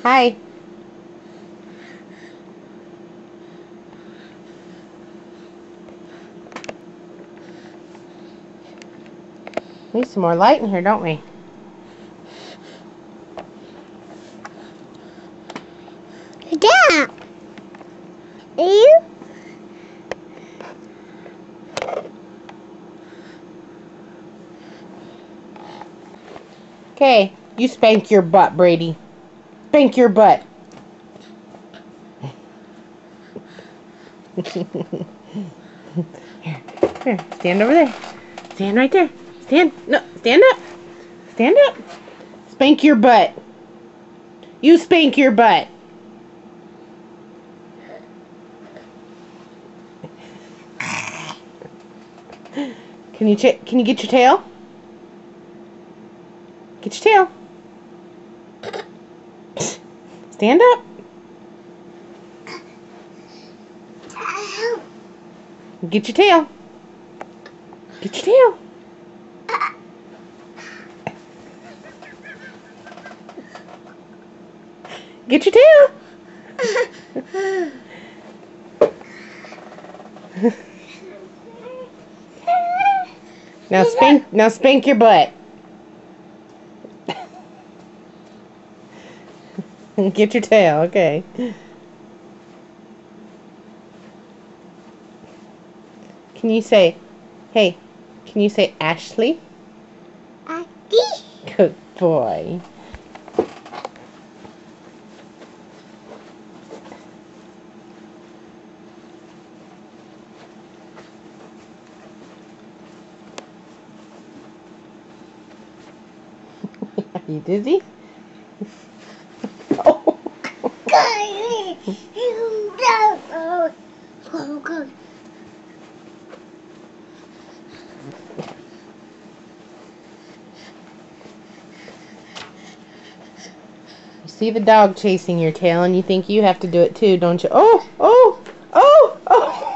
Hi. We need some more light in here, don't we? Yeah. You? Okay, you spank your butt, Brady. Spank your butt. Here, stand over there. Stand right there. Stand. No, stand up. Stand up. Spank your butt. You spank your butt. Can you get your tail? Get your tail. Stand up. Get your tail. Get your tail. Get your tail. Now spank your butt. Get your tail, okay. Can you say, hey, can you say Ashley? Ashley. Good boy. Are you dizzy? Oh. You see the dog chasing your tail and you think you have to do it too, don't you? Oh, oh, oh, oh.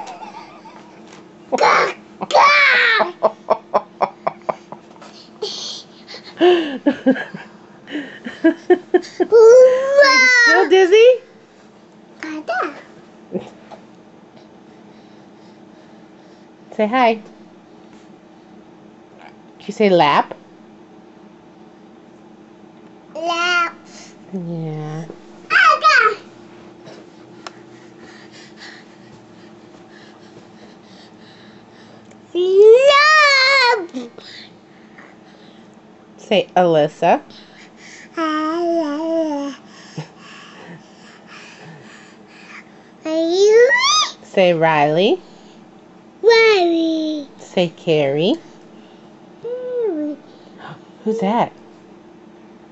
Still dizzy? Say hi. Did you say lap? Lap. Yeah. Lap. Say Alyssa. Say Riley. Riley. Say Carrie. Who's that?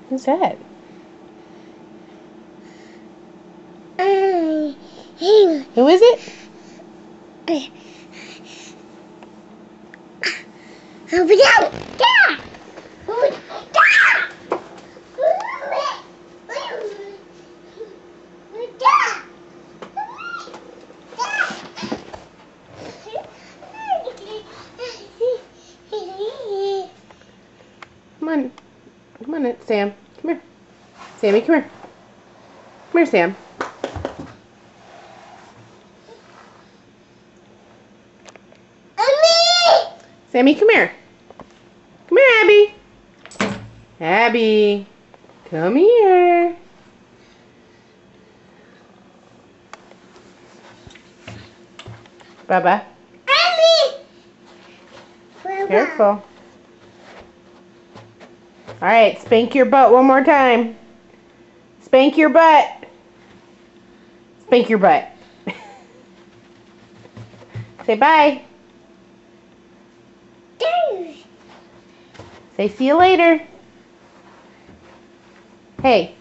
Who's that? Who is it? Come on. Come on, Sam. Come here. Sammy, come here. Come here, Sam. Sammy, come here. Come here, Abby. Abby, come here. Baba. Careful. Alright, spank your butt one more time. Spank your butt. Spank your butt. Say bye. Say see you later. Hey.